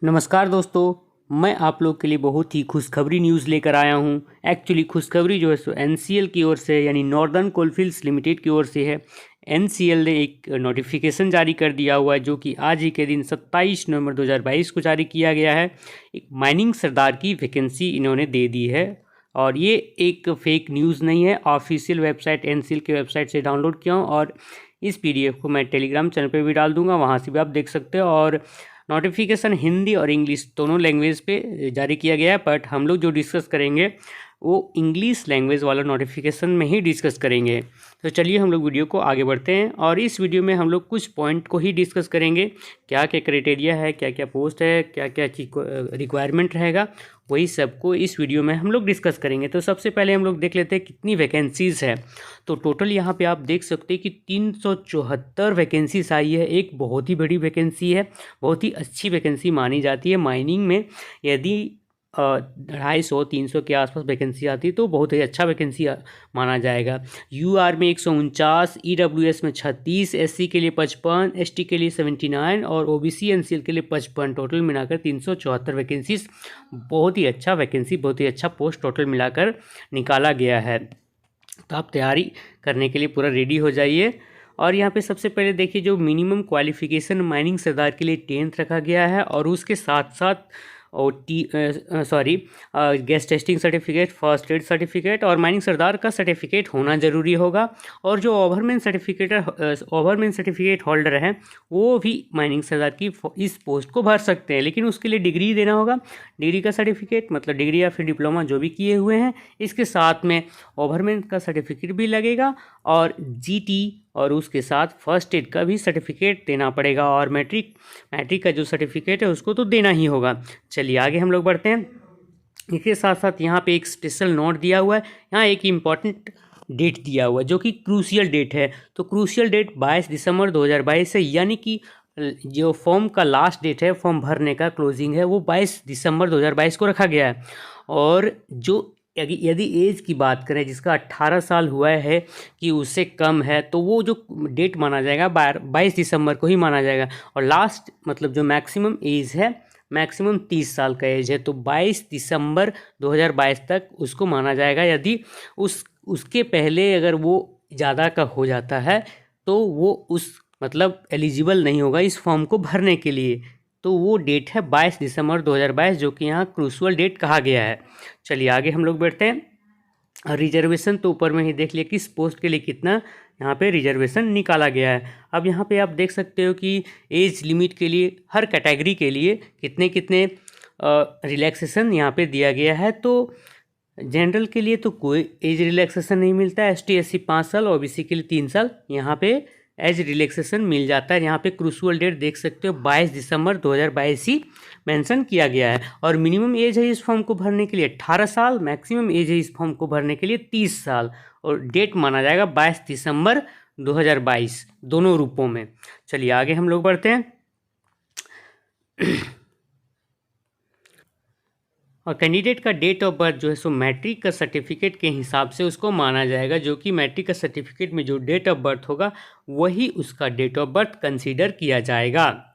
नमस्कार दोस्तों। मैं आप लोग के लिए बहुत ही खुशखबरी न्यूज़ लेकर आया हूं। एक्चुअली खुशखबरी जो है सो एनसीएल की ओर से यानी नॉर्दर्न कोलफील्ड्स लिमिटेड की ओर से है। एनसीएल ने एक नोटिफिकेशन जारी कर दिया हुआ है जो कि आज ही के दिन 27 नवंबर 2022 को जारी किया गया है। एक माइनिंग सरदार की वैकेंसी इन्होंने दे दी है और ये एक फेक न्यूज़ नहीं है। ऑफिशियल वेबसाइट एनसीएल की वेबसाइट से डाउनलोड किया हूँ और इस पीडीएफ को मैं टेलीग्राम चैनल पर भी डाल दूँगा, वहाँ से भी आप देख सकते हो। और नोटिफिकेशन हिंदी और इंग्लिश दोनों लैंग्वेज पे जारी किया गया है, बट हम लोग जो डिस्कस करेंगे वो इंग्लिश लैंग्वेज वाला नोटिफिकेशन में ही डिस्कस करेंगे। तो चलिए हम लोग वीडियो को आगे बढ़ते हैं और इस वीडियो में हम लोग कुछ पॉइंट को ही डिस्कस करेंगे। क्या क्या क्राइटेरिया है, क्या क्या पोस्ट है, क्या क्या चीज रिक्वायरमेंट रहेगा, वही सबको इस वीडियो में हम लोग डिस्कस करेंगे। तो सबसे पहले हम लोग देख लेते हैं कितनी वैकेंसीज़ है। तो टोटल यहाँ पे आप देख सकते हैं कि 374 वैकेंसीज आई है। एक बहुत ही बड़ी वैकेंसी है, बहुत ही अच्छी वैकेंसी मानी जाती है माइनिंग में। यदि 250-300 के आसपास वैकेंसी आती है तो बहुत ही अच्छा वैकेंसी माना जाएगा। यूआर में 149, ईडब्ल्यूएस में 36, एससी के लिए 55, एसटी के लिए 79 और ओबीसी एनसीएल के लिए 55, टोटल मिलाकर 374 वैकेंसीज। बहुत ही अच्छा वैकेंसी, बहुत ही अच्छा पोस्ट टोटल मिलाकर निकाला गया है। तो आप तैयारी करने के लिए पूरा रेडी हो जाइए। और यहाँ पे सबसे पहले देखिए, जो मिनिमम क्वालिफिकेशन माइनिंग सरदार के लिए 10th रखा गया है और उसके साथ साथ और gas testing certificate, first aid certificate और माइनिंग सरदार का सर्टिफिकेट होना ज़रूरी होगा। और जो ओवरमैन सर्टिफिकेट होल्डर हैं वो भी माइनिंग सरदार की इस पोस्ट को भर सकते हैं, लेकिन उसके लिए डिग्री देना होगा। डिग्री का सर्टिफिकेट मतलब डिग्री या फिर डिप्लोमा जो भी किए हुए हैं, इसके साथ में ओवरमैन का सर्टिफिकेट भी लगेगा और जीटी और उसके साथ फर्स्ट एड का भी सर्टिफिकेट देना पड़ेगा। और मैट्रिक का जो सर्टिफिकेट है उसको तो देना ही होगा। चलिए आगे हम लोग बढ़ते हैं। इसके साथ साथ यहाँ पे एक स्पेशल नोट दिया हुआ है। यहाँ एक इम्पॉर्टेंट डेट दिया हुआ है जो कि क्रूशियल डेट है। तो क्रूशियल डेट 22 दिसंबर 2022 है, यानी कि जो फॉर्म का लास्ट डेट है, फॉर्म भरने का क्लोजिंग है, वो 22 दिसंबर 2022 को रखा गया है। और जो यदि एज की बात करें, जिसका 18 साल हुआ है कि उससे कम है, तो वो जो डेट माना जाएगा 22 दिसंबर को ही माना जाएगा। और लास्ट मतलब जो मैक्सिमम एज है, मैक्सिमम 30 साल का एज है, तो 22 दिसंबर 2022 तक उसको माना जाएगा। यदि उसके पहले अगर वो ज़्यादा का हो जाता है तो वो उस मतलब एलिजिबल नहीं होगा इस फॉर्म को भरने के लिए। तो वो डेट है 22 दिसंबर 2022, जो कि यहाँ क्रूशियल डेट कहा गया है। चलिए आगे हम लोग बढ़ते हैं। रिजर्वेशन तो ऊपर में ही देख लिया किस पोस्ट के लिए कितना यहाँ पे रिजर्वेशन निकाला गया है। अब यहाँ पे आप देख सकते हो कि एज लिमिट के लिए हर कैटेगरी के लिए कितने कितने रिलैक्सेशन यहाँ पे दिया गया है। तो जनरल के लिए तो कोई एज रिलैक्सेशन नहीं मिलता है, एसटी एससी 5 साल, ओबीसी के लिए 3 साल यहाँ पे एज रिलैक्सेशन मिल जाता है। यहाँ पे क्रूशियल डेट देख सकते हो 22 दिसंबर 2022 ही मेंशन किया गया है। और मिनिमम एज है इस फॉर्म को भरने के लिए 18 साल, मैक्सिमम एज है इस फॉर्म को भरने के लिए 30 साल और डेट माना जाएगा 22 दिसंबर 2022 दोनों रूपों में। चलिए आगे हम लोग बढ़ते हैं। और कैंडिडेट का डेट ऑफ बर्थ जो है सो मैट्रिक का सर्टिफिकेट के हिसाब से उसको माना जाएगा, जो कि मैट्रिक का सर्टिफिकेट में जो डेट ऑफ बर्थ होगा वही उसका डेट ऑफ बर्थ कंसीडर किया जाएगा।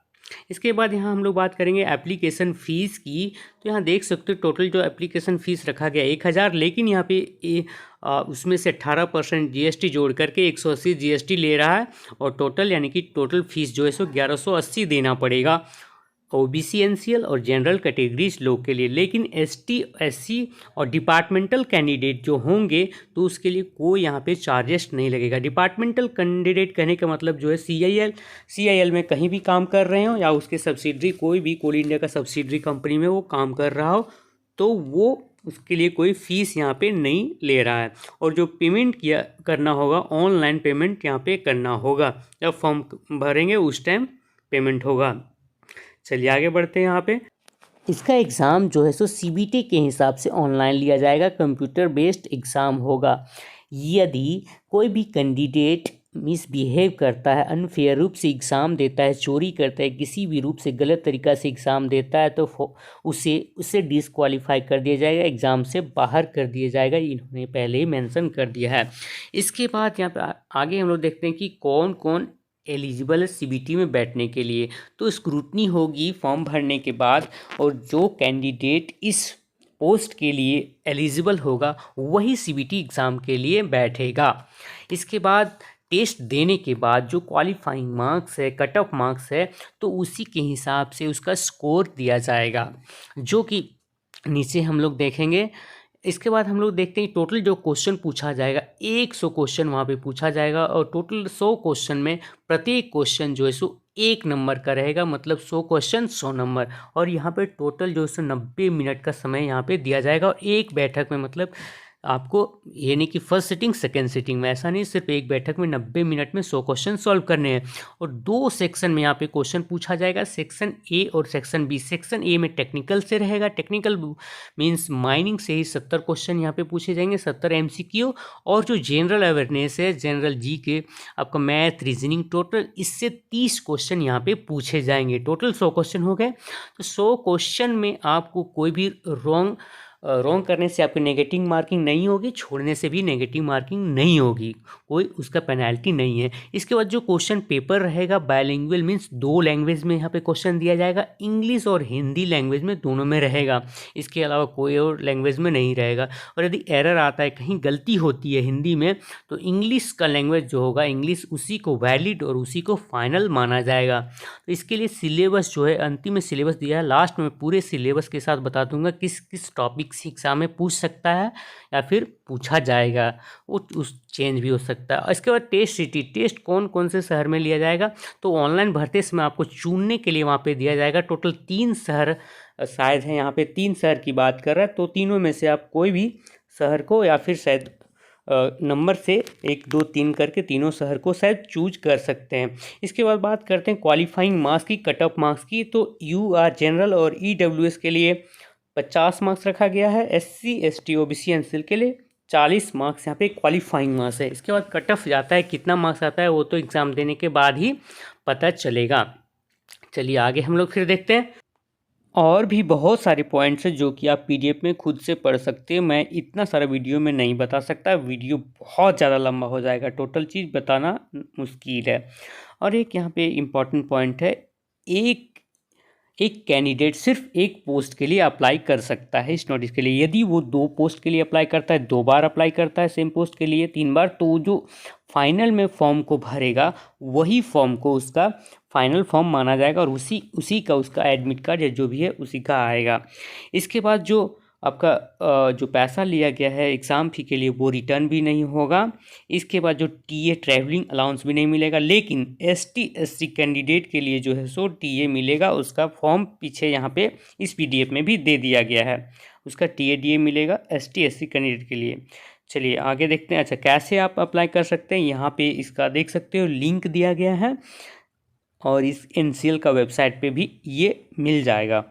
इसके बाद यहाँ हम लोग बात करेंगे एप्लीकेशन फ़ीस की। तो यहाँ देख सकते हो टोटल जो एप्लीकेशन फ़ीस रखा गया 1000, लेकिन यहाँ पे उसमें से 18% जीएसटी जोड़ करके 180 जीएसटी ले रहा है और टोटल यानी कि टोटल फ़ीस जो है सो 1180 देना पड़ेगा ओबीसी एनसीएल और जनरल कैटेगरीज लोग के लिए। लेकिन एसटी एससी और डिपार्टमेंटल कैंडिडेट जो होंगे तो उसके लिए कोई यहाँ पे चार्जेस नहीं लगेगा। डिपार्टमेंटल कैंडिडेट कहने का मतलब जो है सीआईएल में कहीं भी काम कर रहे हो या उसके सब्सिडरी कोई भी कोल इंडिया का सब्सिडरी कंपनी में वो काम कर रहा हो, तो वो उसके लिए कोई फ़ीस यहाँ पे नहीं ले रहा है। और जो पेमेंट करना होगा ऑनलाइन पेमेंट यहाँ पे करना होगा, जब फॉर्म भरेंगे उस टाइम पेमेंट होगा। चलिए आगे बढ़ते हैं। यहाँ पे इसका एग्ज़ाम जो है सो सीबीटी के हिसाब से ऑनलाइन लिया जाएगा, कंप्यूटर बेस्ड एग्ज़ाम होगा। यदि कोई भी कैंडिडेट मिसबिहेव करता है, अनफेयर रूप से एग्ज़ाम देता है, चोरी करता है, किसी भी रूप से गलत तरीक़ा से एग्ज़ाम देता है, तो उसे डिसक्वालीफाई कर दिया जाएगा, एग्ज़ाम से बाहर कर दिया जाएगा। इन्होंने पहले ही मेंशन कर दिया है। इसके बाद यहाँ पे आगे हम लोग देखते हैं कि कौन कौन एलिजिबल है सीबीटी में बैठने के लिए। तो स्क्रूटनी होगी फॉर्म भरने के बाद, और जो कैंडिडेट इस पोस्ट के लिए एलिजिबल होगा वही सीबीटी एग्ज़ाम के लिए बैठेगा। इसके बाद टेस्ट देने के बाद जो क्वालिफाइंग मार्क्स है, कट ऑफ मार्क्स है, तो उसी के हिसाब से उसका स्कोर दिया जाएगा, जो कि नीचे हम लोग देखेंगे। इसके बाद हम लोग देखते हैं टोटल जो क्वेश्चन पूछा जाएगा, 100 क्वेश्चन वहाँ पे पूछा जाएगा, और टोटल 100 क्वेश्चन में प्रत्येक क्वेश्चन जो है सो 1 नंबर का रहेगा, मतलब 100 क्वेश्चन 100 नंबर। और यहाँ पे टोटल जो है सो 90 मिनट का समय यहाँ पे दिया जाएगा, और एक बैठक में, मतलब आपको ये नहीं कि फर्स्ट सिटिंग सेकेंड सिटिंग में, ऐसा नहीं, सिर्फ एक बैठक में 90 मिनट में 100 क्वेश्चन सॉल्व करने हैं। और 2 सेक्शन में यहाँ पे क्वेश्चन पूछा जाएगा, सेक्शन ए और सेक्शन बी। सेक्शन ए में टेक्निकल से रहेगा, टेक्निकल मींस माइनिंग से ही 70 क्वेश्चन यहाँ पे पूछे जाएंगे, 70 एमसीक्यू। और जो जनरल अवेयरनेस है, जनरल जी के, आपका मैथ, रीजनिंग, टोटल इससे 30 क्वेश्चन यहाँ पे पूछे जाएंगे। टोटल 100 क्वेश्चन हो गए। तो 100 क्वेश्चन में आपको कोई भी रॉन्ग करने से आपकी नेगेटिव मार्किंग नहीं होगी, छोड़ने से भी नेगेटिव मार्किंग नहीं होगी, कोई उसका पेनल्टी नहीं है। इसके बाद जो क्वेश्चन पेपर रहेगा बायलिंगुअल मींस 2 लैंग्वेज में यहाँ पे क्वेश्चन दिया जाएगा, इंग्लिश और हिंदी लैंग्वेज में, दोनों में रहेगा। इसके अलावा कोई और लैंग्वेज में नहीं रहेगा। और यदि एरर आता है, कहीं गलती होती है हिंदी में, तो इंग्लिश का लैंग्वेज जो होगा, इंग्लिश उसी को वैलिड और उसी को फाइनल माना जाएगा। तो इसके लिए सिलेबस जो है, अंतिम में सिलेबस दिया है, लास्ट में पूरे सिलेबस के साथ बता दूंगा किस किस टॉपिक से एग्जाम में पूछ सकता है या फिर पूछा जाएगा, वो उस चेंज भी हो सकता है। इसके बाद टेस्ट सिटी, टेस्ट कौन कौन से शहर में लिया जाएगा, तो ऑनलाइन भरते समय आपको चुनने के लिए वहाँ पे दिया जाएगा। टोटल 3 शहर शायद है, यहाँ पे 3 शहर की बात कर रहा है, तो तीनों में से आप कोई भी शहर को, या फिर शायद नंबर से 1 2 3 करके तीनों शहर को शायद चूज कर सकते हैं। इसके बाद बात करते हैं क्वालिफाइंग मार्क्स की, कट ऑफ मार्क्स की। तो यूआर जनरल और ईडब्ल्यूएस के लिए 50 मार्क्स रखा गया है, एससी एसटी ओबीसी एनसीएल के लिए 40 मार्क्स यहाँ पे क्वालिफाइंग मार्क्स है। इसके बाद कट ऑफ जाता है, कितना मार्क्स आता है वो तो एग्ज़ाम देने के बाद ही पता चलेगा। चलिए आगे हम लोग फिर देखते हैं। और भी बहुत सारे पॉइंट्स हैं जो कि आप पीडीएफ में खुद से पढ़ सकते हैं, मैं इतना सारा वीडियो में नहीं बता सकता, वीडियो बहुत ज़्यादा लंबा हो जाएगा, टोटल चीज़ बताना मुश्किल है। और एक यहाँ पे इम्पॉर्टेंट पॉइंट है, एक कैंडिडेट सिर्फ एक पोस्ट के लिए अप्लाई कर सकता है इस नोटिस के लिए। यदि वो 2 पोस्ट के लिए अप्लाई करता है, 2 बार अप्लाई करता है सेम पोस्ट के लिए, 3 बार, तो जो फाइनल में फॉर्म को भरेगा वही फॉर्म को उसका फाइनल फॉर्म माना जाएगा, और उसी का उसका एडमिट कार्ड या जो भी है उसी का आएगा। इसके बाद जो आपका जो पैसा लिया गया है एग्ज़ाम फ़ी के लिए वो रिटर्न भी नहीं होगा। इसके बाद जो टीए ट्रैवलिंग अलाउंस भी नहीं मिलेगा, लेकिन एसटी एससी कैंडिडेट के लिए जो है सो टीए मिलेगा। उसका फॉर्म पीछे यहाँ पे इस पीडीएफ में भी दे दिया गया है, उसका टीए डीए मिलेगा एसटी एससी कैंडिडेट के लिए। चलिए आगे देखते हैं। अच्छा, कैसे आप अप्लाई कर सकते हैं, यहाँ पे इसका देख सकते हो लिंक दिया गया है, और इस एनसीएल का वेबसाइट पे भी ये मिल जाएगा।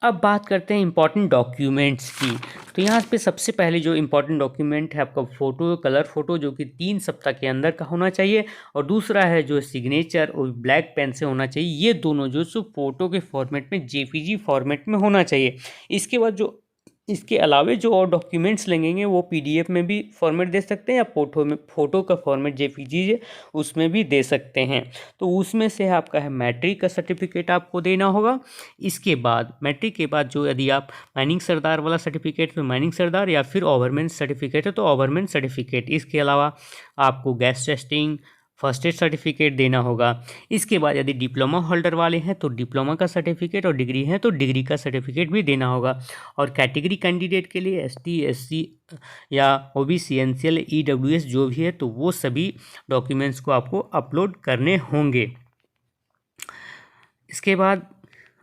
अब बात करते हैं इम्पॉर्टेंट डॉक्यूमेंट्स की। तो यहाँ पे सबसे पहले जो इम्पॉर्टेंट डॉक्यूमेंट है आपका फ़ोटो, कलर फ़ोटो, जो कि 3 सप्ताह के अंदर का होना चाहिए, और दूसरा है जो सिग्नेचर और ब्लैक पेन से होना चाहिए। ये दोनों जो सो फ़ोटो के फॉर्मेट में, जेपीजी फॉर्मेट में होना चाहिए। इसके बाद जो इसके अलावे जो और डॉक्यूमेंट्स लगेंगे वो पीडीएफ में भी फॉर्मेट दे सकते हैं, या फ़ोटो का फॉर्मेट जेपीजी उसमें भी दे सकते हैं। तो उसमें से आपका है मैट्रिक का सर्टिफिकेट आपको देना होगा। इसके बाद मैट्रिक के बाद जो, यदि आप माइनिंग सरदार वाला सर्टिफिकेट तो माइनिंग सरदार, या फिर ओवरमेंट सर्टिफिकेट है तो ओवरमेंट सर्टिफिकेट। इसके अलावा आपको gas testing, first aid certificate देना होगा। इसके बाद यदि डिप्लोमा होल्डर वाले हैं तो डिप्लोमा का सर्टिफिकेट, और डिग्री है तो डिग्री का सर्टिफिकेट भी देना होगा। और कैटेगरी कैंडिडेट के लिए एसटी एससी या ओबीसी एनसीएल ईडब्ल्यूएस जो भी है, तो वो सभी डॉक्यूमेंट्स को आपको अपलोड करने होंगे। इसके बाद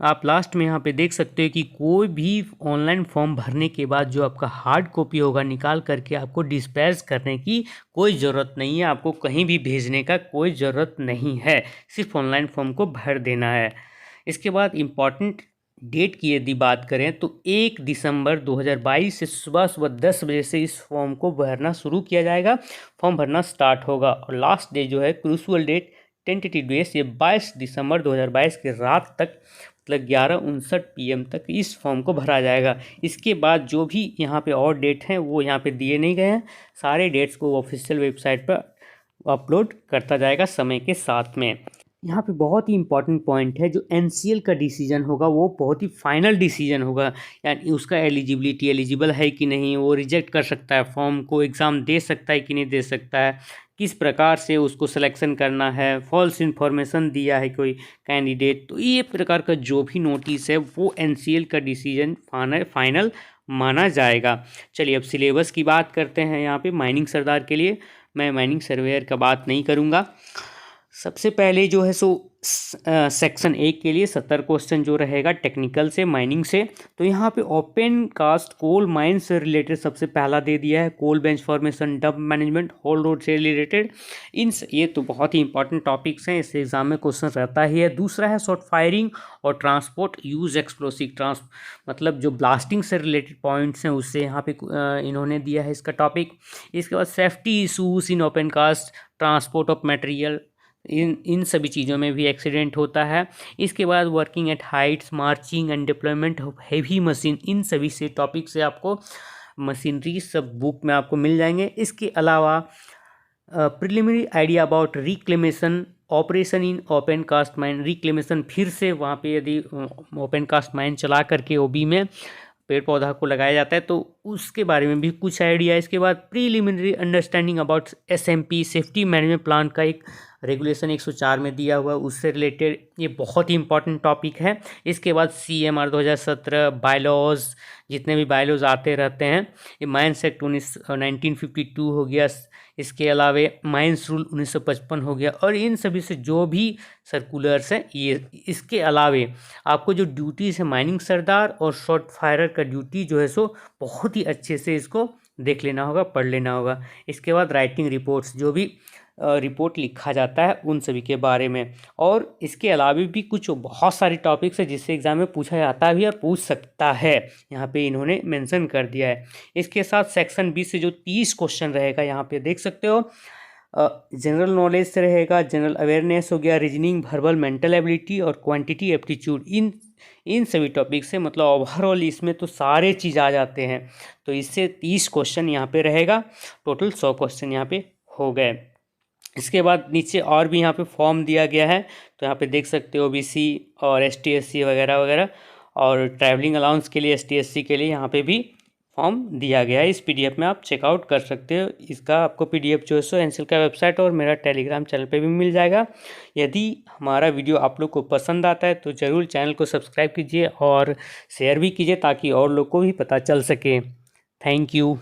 आप लास्ट में यहाँ पे देख सकते हो कि कोई भी ऑनलाइन फॉर्म भरने के बाद जो आपका हार्ड कॉपी होगा, निकाल करके आपको डिस्पैच करने की कोई ज़रूरत नहीं है, आपको कहीं भी भेजने का कोई ज़रूरत नहीं है, सिर्फ ऑनलाइन फॉर्म को भर देना है। इसके बाद इम्पॉर्टेंट डेट की यदि बात करें तो 1 दिसंबर 2022 से सुबह सुबह 10 बजे से इस फॉर्म को भरना शुरू किया जाएगा, फॉर्म भरना स्टार्ट होगा। और लास्ट डे जो है, क्रूशियल डेट, टेंटेटिव डेट, ये 22 दिसंबर 2022 की रात तक, मतलब 11:59 PM तक इस फॉर्म को भरा जाएगा। इसके बाद जो भी यहाँ पे और डेट हैं वो यहाँ पे दिए नहीं गए हैं, सारे डेट्स को ऑफिशियल वेबसाइट पर अपलोड करता जाएगा समय के साथ में। यहाँ पे बहुत ही इंपॉर्टेंट पॉइंट है, जो एनसीएल का डिसीजन होगा वो बहुत ही फाइनल डिसीजन होगा, यानी उसका एलिजिबल है कि नहीं, वो रिजेक्ट कर सकता है फॉर्म को, एग्ज़ाम दे सकता है कि नहीं दे सकता है, किस प्रकार से उसको सिलेक्शन करना है, फॉल्स इन्फॉर्मेशन दिया है कोई कैंडिडेट, तो ये प्रकार का जो भी नोटिस है वो एनसीएल का डिसीजन फाइनल माना जाएगा। चलिए अब सिलेबस की बात करते हैं। यहाँ पे माइनिंग सरदार के लिए मैं माइनिंग सर्वेयर का बात नहीं करूँगा। सबसे पहले जो है सो सेक्शन 1 के लिए 70 क्वेश्चन जो रहेगा टेक्निकल से, माइनिंग से। तो यहाँ पे ओपन कास्ट कोल माइन से रिलेटेड सबसे पहला दे दिया है, coal bench formation, dump management, haul road से रिलेटेड। ये तो बहुत ही इंपॉर्टेंट टॉपिक्स हैं, इस एग्जाम में क्वेश्चन रहता ही है। दूसरा है शॉर्ट फायरिंग और ट्रांसपोर्ट यूज एक्सप्लोसिव मतलब जो ब्लास्टिंग से रिलेटेड पॉइंट्स हैं उससे यहाँ पे इन्होंने दिया है इसका टॉपिक। इसके बाद safety issues in open cast, transport of material, इन सभी चीज़ों में भी एक्सीडेंट होता है। इसके बाद working at heights, marching and deployment of heavy machine, इन सभी से टॉपिक से आपको मशीनरी सब बुक में आपको मिल जाएंगे। इसके अलावा preliminary idea about reclamation, operation in open cast mine, reclamation फिर से वहाँ पे यदि ओपन कास्ट माइन चला करके ओबी में पेड़ पौधा को लगाया जाता है तो उसके बारे में भी कुछ आइडिया। इसके बाद preliminary understanding about SMP, safety management plan का एक रेगुलेशन 104 में दिया हुआ, उससे रिलेटेड ये बहुत ही इंपॉर्टेंट टॉपिक है। इसके बाद CMR 2017, बायलॉज, जितने भी बायलॉज आते रहते हैं, ये माइंस एक्ट 1952 हो गया, इसके अलावा माइंस रूल 1955 हो गया, और इन सभी से जो भी सर्कुलर्स हैं ये। इसके अलावे आपको जो ड्यूटीज़ है माइनिंग सरदार और शॉर्ट फायरर का ड्यूटी जो है सो बहुत ही अच्छे से इसको देख लेना होगा, पढ़ लेना होगा। इसके बाद राइटिंग रिपोर्ट्स, जो भी रिपोर्ट लिखा जाता है उन सभी के बारे में। और इसके अलावा भी कुछ बहुत सारे टॉपिक्स है जिससे एग्जाम में पूछा जाता है भी और पूछ सकता है, यहाँ पे इन्होंने मेंशन कर दिया है। इसके साथ सेक्शन 20 से जो 30 क्वेश्चन रहेगा यहाँ पे देख सकते हो, जनरल नॉलेज से रहेगा, जनरल अवेयरनेस हो गया, रीजनिंग, वर्बल, मेंटल एबिलिटी और क्वांटिटी एप्टीट्यूड, इन सभी टॉपिक से मतलब ओवरऑल इसमें तो सारे चीज़ आ जाते हैं। तो इससे 30 क्वेश्चन यहाँ पे रहेगा, टोटल 100 क्वेश्चन यहाँ पे हो गए। इसके बाद नीचे और भी यहाँ पे फॉर्म दिया गया है, तो यहाँ पे देख सकते हो OBC और ST SC वगैरह वगैरह, और ट्रैवलिंग अलाउंस के लिए ST SC के लिए यहाँ पे भी फॉर्म दिया गया है। इस PDF में आप चेकआउट कर सकते हो। इसका आपको PDF जो है सो एनसीएल का वेबसाइट और मेरा टेलीग्राम चैनल पे भी मिल जाएगा। यदि हमारा वीडियो आप लोग को पसंद आता है तो ज़रूर चैनल को सब्सक्राइब कीजिए और शेयर भी कीजिए ताकि और लोग को भी पता चल सके। Thank you.